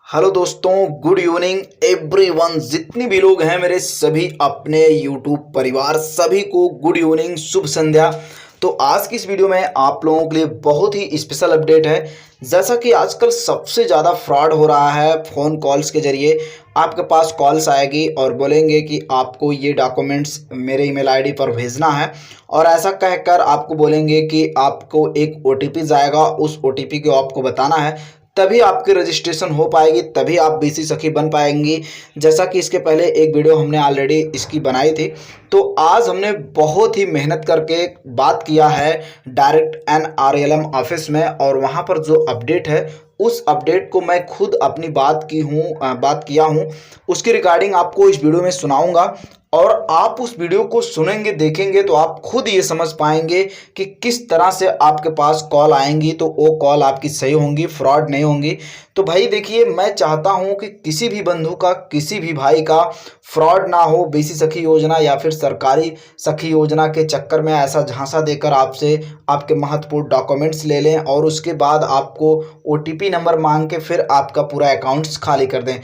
Hello दोस्तों, good evening everyone. जितनी भी लोग हैं मेरे सभी अपने यूट्यूब परिवार, सभी को गुड इवनिंग, शुभ संध्या। तो आज की इस वीडियो में आप लोगों के लिए बहुत ही स्पेशल अपडेट है। जैसा कि आजकल सबसे ज़्यादा फ्रॉड हो रहा है फ़ोन कॉल्स के ज़रिए। आपके पास कॉल्स आएगी और बोलेंगे कि आपको ये डॉक्यूमेंट्स मेरे ईमेल आईडी पर भेजना है, और ऐसा कहकर आपको बोलेंगे कि आपको एक ओटीपी जाएगा, उस ओटीपी को आपको बताना है, तभी आपकी रजिस्ट्रेशन हो पाएगी, तभी आप बीसी सखी बन पाएंगी। जैसा कि इसके पहले एक वीडियो हमने ऑलरेडी इसकी बनाई थी। तो आज हमने बहुत ही मेहनत करके बात किया है डायरेक्ट NRLM ऑफिस में, और वहाँ पर जो अपडेट है उस अपडेट को मैं खुद अपनी बात किया हूँ, उसकी रिकॉर्डिंग आपको इस वीडियो में सुनाऊंगा। और आप उस वीडियो को सुनेंगे, देखेंगे तो आप खुद ये समझ पाएंगे कि किस तरह से आपके पास कॉल आएंगी, तो वो कॉल आपकी सही होंगी, फ्रॉड नहीं होंगी। तो भाई देखिए, मैं चाहता हूं कि किसी भी बंधु का, किसी भी भाई का फ्रॉड ना हो बीसी सखी योजना या फिर सरकारी सखी योजना के चक्कर में ऐसा झांसा देकर आपसे आपके महत्वपूर्ण डॉक्यूमेंट्स ले लें और उसके बाद आपको ओटीपी नंबर मांग के फिर आपका पूरा अकाउंट्स खाली कर दें।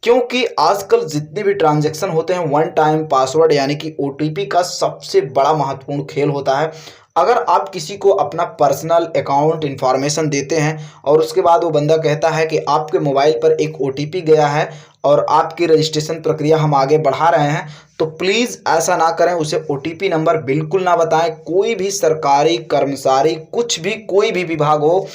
क्योंकि आजकल जितने भी ट्रांजैक्शन होते हैं, वन टाइम पासवर्ड यानी कि ओटीपी का सबसे बड़ा महत्वपूर्ण खेल होता है। अगर आप किसी को अपना पर्सनल अकाउंट इंफॉर्मेशन देते हैं और उसके बाद वो बंदा कहता है कि आपके मोबाइल पर एक ओटीपी गया है और आपकी रजिस्ट्रेशन प्रक्रिया हम आगे बढ़ा रहे हैं, तो प्लीज़ ऐसा ना करें, उसे ओटीपी नंबर बिल्कुल ना बताएं। कोई भी सरकारी कर्मचारी, कुछ भी, कोई भी विभाग हो,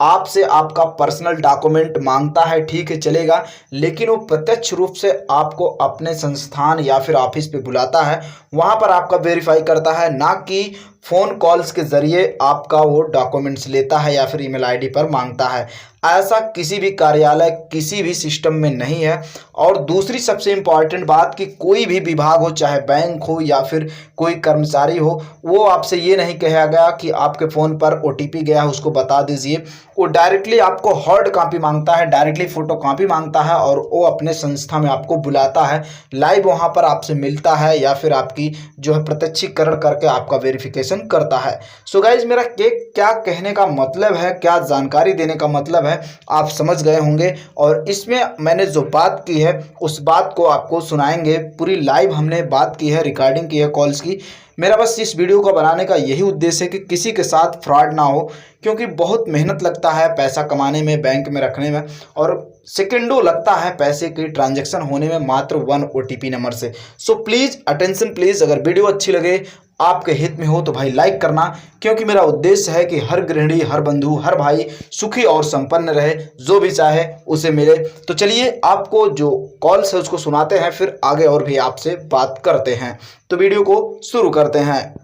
आपसे आपका पर्सनल डॉक्यूमेंट मांगता है, ठीक है चलेगा, लेकिन वो प्रत्यक्ष रूप से आपको अपने संस्थान या फिर ऑफिस पे बुलाता है, वहाँ पर आपका वेरीफाई करता है, ना कि फ़ोन कॉल्स के ज़रिए आपका वो डॉक्यूमेंट्स लेता है या फिर ईमेल आईडी पर मांगता है। ऐसा किसी भी कार्यालय, किसी भी सिस्टम में नहीं है। और दूसरी सबसे इम्पॉर्टेंट बात कि कोई भी विभाग हो, चाहे बैंक हो या फिर कोई कर्मचारी हो, वो आपसे ये नहीं कहा गया कि आपके फ़ोन पर ओटीपी गया है उसको बता दीजिए। वो डायरेक्टली आपको हार्ड कॉपी मांगता है, डायरेक्टली फ़ोटो कॉपी मांगता है, और वो अपने संस्था में आपको बुलाता है, लाइव वहाँ पर आपसे मिलता है या फिर आपकी जो है प्रत्यक्षीकरण करके आपका वेरिफिकेशन करता है। सो गाइज, मेरा क्या कहने का मतलब है, क्या जानकारी देने का मतलब है, आप समझ गए होंगे। और इसमें मैंने जो बात की है उस बात को आपको सुनाएंगे, पूरी लाइव हमने बात की है, रिकॉर्डिंग की है कॉल्स की। मेरा बस इस वीडियो को बनाने का यही उद्देश्य है कि किसी के साथ फ्रॉड ना हो, क्योंकि बहुत मेहनत लगता है पैसा कमाने में, बैंक में रखने में, और सेकंडों लगता है पैसे की ट्रांजैक्शन होने में मात्र 1 ओटीपी नंबर से। सो प्लीज़ अटेंशन प्लीज़, अगर वीडियो अच्छी लगे, आपके हित में हो, तो भाई लाइक करना, क्योंकि मेरा उद्देश्य है कि हर गृहिणी, हर बंधु, हर भाई सुखी और संपन्न रहे, जो भी चाहे उसे मिले। तो चलिए आपको जो कॉल्स है उसको सुनाते हैं, फिर आगे और भी आपसे बात करते हैं। तो वीडियो को शुरू करते हैं।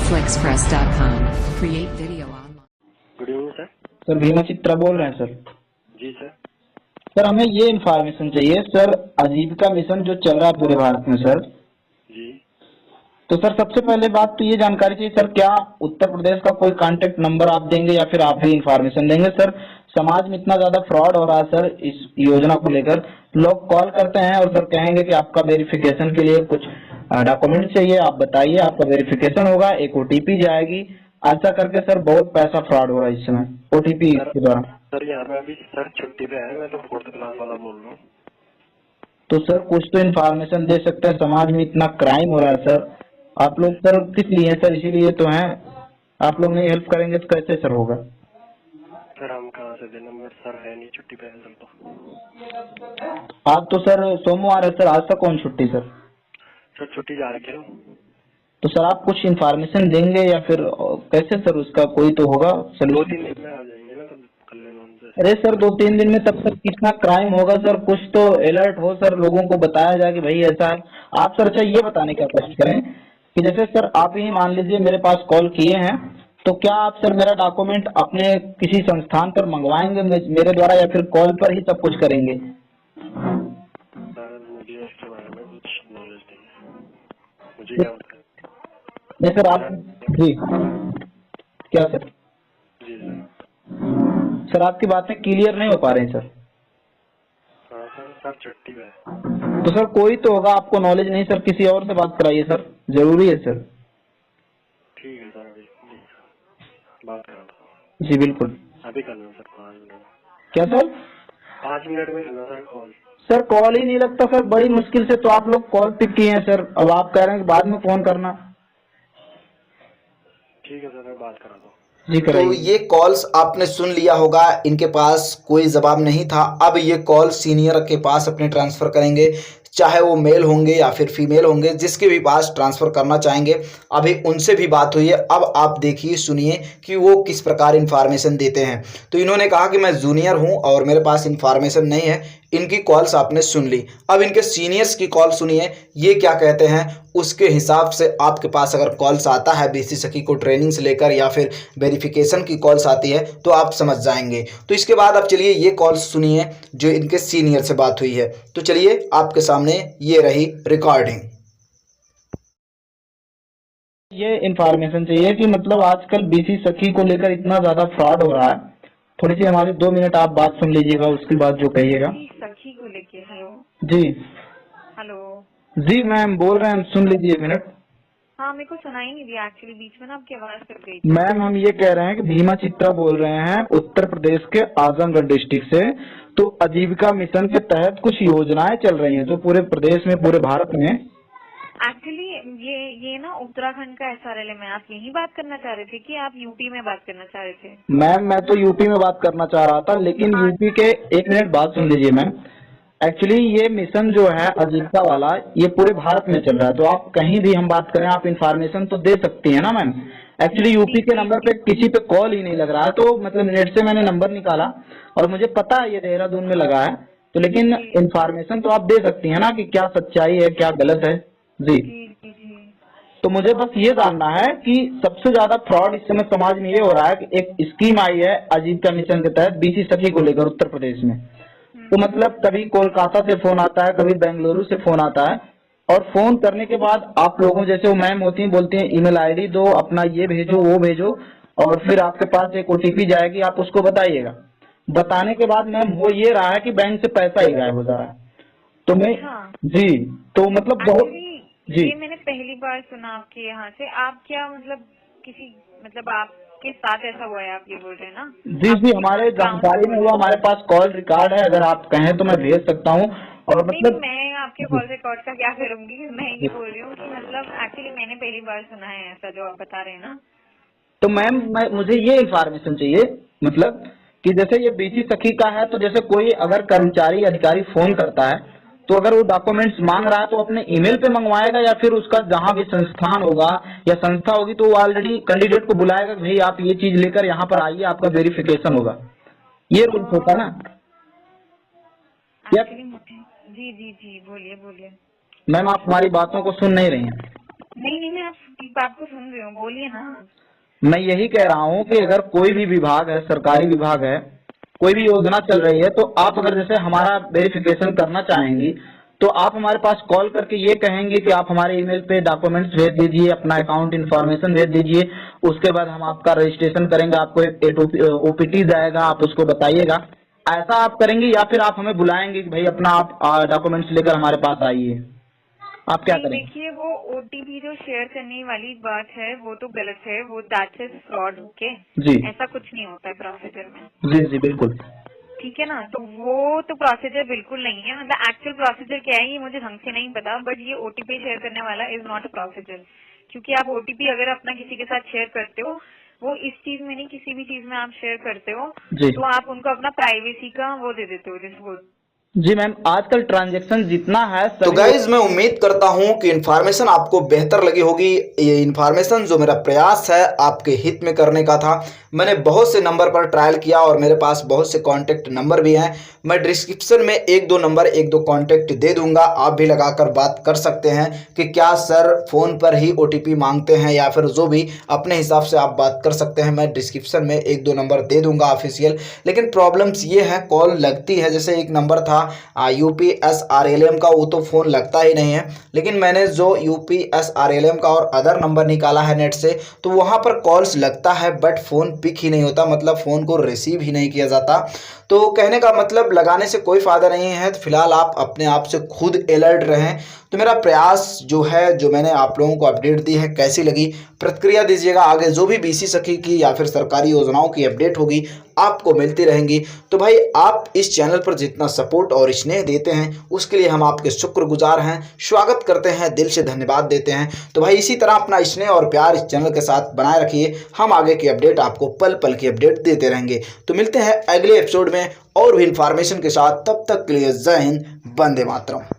Flexpress.com. Create video online. Good evening sir. Sir Bhima Chitra बोल रहे हैं सर। जी सर। सर हमें ये इन्फॉर्मेशन चाहिए सर, आजीविका मिशन जो चल रहा है पूरे भारत में सर। जी। तो सर सबसे पहले बात तो ये जानकारी चाहिए सर, क्या उत्तर प्रदेश का कोई कांटेक्ट नंबर आप देंगे या फिर आप ही इन्फॉर्मेशन देंगे सर? समाज में इतना ज्यादा फ्रॉड हो रहा है सर इस योजना को लेकर। लोग कॉल करते हैं और सर कहेंगे कि आपका वेरिफिकेशन के लिए कुछ डॉक्यूमेंट चाहिए, आप बताइए, आपका वेरिफिकेशन होगा, एक ओटीपी जाएगी, ऐसा करके सर बहुत पैसा फ्रॉड हो रहा है इस समय ओटीपी के द्वारा। सर यहाँ पे अभी सर छुट्टी पे है, मैं तो 4th क्लास वाला बोल रहा हूँ। तो सर कुछ तो इन्फॉर्मेशन दे सकते हैं, समाज में इतना क्राइम हो रहा है सर। आप लोग सर किस लिए हैं सर? इसीलिए तो हैं। आप लोग नहीं हेल्प करेंगे तो कैसे सर होगा? सर हम कहाँ से दे नंबर, सर है नहीं, छुट्टी पे है सर। तो आज तो सर सोमवार है सर, आज तक कौन छुट्टी सर? सर छुट्टी जा रखी है ना। तो सर आप कुछ इन्फॉर्मेशन देंगे या फिर कैसे सर, उसका कोई तो होगा सर? 2-3 दिन में आ जाएंगे ना, तब कर लेना उनसे। अरे सर 2-3 दिन में तब तक कितना क्राइम होगा सर, कुछ तो अलर्ट हो सर, लोगों को बताया जाए कि भाई ऐसा है। आप सर अच्छा ये बताने का कोशिश करें कि जैसे सर आप ही मान लीजिए मेरे पास कॉल किए हैं, तो क्या आप सर मेरा डॉक्यूमेंट अपने किसी संस्थान पर मंगवाएंगे मेरे द्वारा, या फिर कॉल पर ही सब कुछ करेंगे? सर मुझे इसके बारे में कुछ नॉलेज नहीं है, मुझे क्या पता है। नहीं सर आप जी क्या सर? जी सर। सर आपकी बातें क्लियर नहीं हो पा रही सर। हाँ सर छुट्टी पे है। तो सर कोई तो होगा, आपको नॉलेज नहीं सर, किसी और से बात कराइए सर, जरूरी है सर। ठीक है सर अभी। जी बात कर रहा था। जी बिल्कुल। अभी करना है सर 5 मिनट। क्या सर? 5 मिनट में करना सर कॉल। सर कॉल ही नहीं लगता सर, बड़ी मुश्किल से तो आप लोग कॉल पिक किए हैं सर, अब आप कह रहे हैं कि बाद में फोन करना। ठीक है सर, मैं बात करा दूँ। जी तो कराइए। ये कॉल्स आपने सुन लिया होगा, इनके पास कोई जवाब नहीं था। अब ये कॉल सीनियर के पास अपने ट्रांसफ़र करेंगे, चाहे वो मेल होंगे या फिर फीमेल होंगे, जिसके भी पास ट्रांसफ़र करना चाहेंगे। अभी उनसे भी बात हुई है। अब आप देखिए, सुनिए कि वो किस प्रकार इन्फॉर्मेशन देते हैं। तो इन्होंने कहा कि मैं जूनियर हूं और मेरे पास इन्फॉर्मेशन नहीं है। इनकी कॉल्स आपने सुन ली, अब इनके सीनियर्स की कॉल सुनिए, ये क्या कहते हैं। उसके हिसाब से आपके पास अगर कॉल्स आता है बीसी सखी को ट्रेनिंग से लेकर या फिर वेरिफिकेशन की कॉल्स आती है तो आप समझ जाएंगे। तो इसके बाद अब चलिए ये कॉल्स सुनिए जो इनके सीनियर से बात हुई है। तो चलिए आपके सामने ये रही रिकॉर्डिंग। ये इन्फॉर्मेशन चाहिए कि मतलब आजकल बीसी सखी को लेकर इतना ज्यादा फ्रॉड हो रहा है। थोड़ी सी हमारी 2 मिनट आप बात सुन लीजिएगा, उसके बाद जो कहिएगा। सखी को लेके। हेलो जी हेलो। जी मैम बोल रहे हैं, सुन लीजिए 1 मिनट। हाँ, मेरे को सुनाई नहीं दिया एक्चुअली, बीच में ना आपकी आवाज कट गई। मैम हम ये कह रहे हैं कि भीमा चित्रा बोल रहे हैं उत्तर प्रदेश के आजमगढ़ डिस्ट्रिक्ट से। तो आजीविका मिशन के तहत कुछ योजनाएं चल रही हैं जो पूरे प्रदेश में, पूरे भारत में। एक्चुअली ये ना उत्तराखंड का SRL है। आप यही बात करना चाह रहे थे कि आप यूपी में बात करना चाह रहे थे? मैम मैं तो यूपी में बात करना चाह रहा था, लेकिन यूपी के 1 मिनट बात सुन लीजिए मैम। एक्चुअली ये मिशन जो है आजीविका वाला, ये पूरे भारत में चल रहा है। तो आप कहीं भी हम बात करें, आप इन्फॉर्मेशन तो दे सकती हैं ना मैम। एक्चुअली यूपी के नंबर पे किसी पे कॉल ही नहीं लग रहा है, तो मतलब नेट से मैंने नंबर निकाला और मुझे पता है ये देहरादून में लगा है। तो लेकिन इन्फॉर्मेशन तो आप दे सकती हैं ना कि क्या सच्चाई है, क्या गलत है। जी जी जी जी। तो मुझे बस ये जानना है कि सबसे ज्यादा फ्रॉड इस समय समाज में ये हो रहा है कि एक स्कीम आई है आजीविका मिशन के तहत बीसी सखी को लेकर उत्तर प्रदेश में। तो मतलब कभी कोलकाता से फोन आता है, कभी बेंगलुरु से फोन आता है, और फोन करने के बाद आप लोगों जैसे वो मैम होती हैं, बोलती हैं ईमेल आईडी दो, अपना ये भेजो वो भेजो, और फिर आपके पास एक ओटीपी जाएगी, आप उसको बताइएगा। बताने के बाद मैम हो ये रहा है कि बैंक से पैसा ही गायब हो जा रहा है। तो मैं जी तो मतलब बहुत एक्चुअली ये मैंने पहली बार सुना आपके यहाँ से। आप क्या मतलब किसी मतलब आपके साथ ऐसा हुआ है, आप ये बोल रहे हैं ना? जी जी हमारे जानकारी में हुआ, हमारे पास कॉल रिकॉर्ड है, अगर आप कहें तो मैं भेज सकता हूँ। और मतलब मैं आपके कॉल रिकॉर्ड का क्या करूंगी? मैं ये बोल रही हूँ कि मतलब एक्चुअली मैंने पहली बार सुना है ऐसा जो आप बता रहे हैं ना। तो मैम मुझे ये इन्फॉर्मेशन चाहिए, मतलब कि जैसे ये बीसी सखी का है, तो जैसे कोई अगर कर्मचारी अधिकारी फोन करता है तो अगर वो डॉक्यूमेंट्स मांग रहा है तो अपने ईमेल पे मंगवाएगा, या फिर उसका जहाँ भी संस्थान होगा या संस्था होगी तो वो ऑलरेडी कैंडिडेट को बुलाएगा कि भाई आप ये चीज लेकर यहाँ पर आइए, आपका वेरिफिकेशन होगा। ये रूल्स होता है ना। जी जी जी, बोलिए बोलिए। मैम आप हमारी बातों को सुन नहीं रही हैं। नहीं मैं आपकी बात को सुन रही हूँ, बोलिए ना। मैं यही कह रहा हूँ कि अगर कोई भी विभाग है, सरकारी विभाग है, कोई भी योजना चल रही है, तो आप अगर जैसे हमारा वेरिफिकेशन करना चाहेंगी तो आप हमारे पास कॉल करके ये कहेंगे कि आप हमारे ईमेल पे डॉक्यूमेंट्स भेज दीजिए, अपना अकाउंट इन्फॉर्मेशन भेज दीजिए, उसके बाद हम आपका रजिस्ट्रेशन करेंगे, आपको एक ओपीटी जाएगा, आप उसको बताइएगा। ऐसा आप करेंगे या फिर आप हमें बुलाएंगे कि भाई अपना आप डॉक्यूमेंट्स लेकर हमारे पास आइए, आप क्या करेंगे? देखिए वो ओटीपी जो शेयर करने वाली बात है वो तो गलत है, वो दैट इज फ्रॉड। ओके जी ऐसा कुछ नहीं होता है प्रोसीजर में। जी जी बिल्कुल ठीक है ना, तो वो तो प्रोसीजर बिल्कुल नहीं है। मतलब एक्चुअल प्रोसीजर क्या है ये मुझे ढंग से नहीं पता, बट ये ओटीपी शेयर करने वाला इज नॉट अ प्रोसीजर। क्योंकि आप ओटीपी अगर अपना किसी के साथ शेयर करते हो, वो इस चीज में नहीं किसी भी चीज में आप शेयर करते हो तो आप उनको अपना प्राइवेसी का वो दे देते हो जिसको। जी मैम आजकल ट्रांजैक्शन जितना है तो गाइज मैं उम्मीद करता हूं कि इन्फॉर्मेशन आपको बेहतर लगी होगी। ये इन्फॉर्मेशन जो मेरा प्रयास है आपके हित में करने का था। मैंने बहुत से नंबर पर ट्रायल किया और मेरे पास बहुत से कॉन्टैक्ट नंबर भी हैं। मैं डिस्क्रिप्शन में 1-2 नंबर 1-2 कॉन्टैक्ट दे दूंगा, आप भी लगाकर बात कर सकते हैं कि क्या सर फ़ोन पर ही OTP मांगते हैं या फिर जो भी अपने हिसाब से आप बात कर सकते हैं। मैं डिस्क्रिप्शन में 1-2 नंबर दे दूंगा ऑफिशियल। लेकिन प्रॉब्लम्स ये है कॉल लगती है, जैसे एक नंबर था UPSRLM का, वो तो फ़ोन लगता ही नहीं है। लेकिन मैंने जो UPSRLM का और अदर नंबर निकाला है नेट से, तो वहाँ पर कॉल्स लगता है बट फ़ोन पिक ही नहीं होता, मतलब फ़ोन को रिसीव ही नहीं किया जाता। तो कहने का मतलब लगाने से कोई फ़ायदा नहीं है, तो फिलहाल आप अपने आप से खुद अलर्ट रहें। तो मेरा प्रयास जो है, जो मैंने आप लोगों को अपडेट दी है, कैसी लगी प्रतिक्रिया दीजिएगा। आगे जो भी बीसी सखी की या फिर सरकारी योजनाओं की अपडेट होगी आपको मिलती रहेंगी। तो भाई आप इस चैनल पर जितना सपोर्ट और स्नेह देते हैं उसके लिए हम आपके शुक्रगुजार हैं, स्वागत करते हैं, दिल से धन्यवाद देते हैं। तो भाई इसी तरह अपना स्नेह और प्यार इस चैनल के साथ बनाए रखिए, हम आगे की अपडेट आपको पल पल की अपडेट देते रहेंगे। तो मिलते हैं अगले एपिसोड में और भी इंफॉर्मेशन के साथ, तब तक के लिए जय हिंद, वंदे मातरम।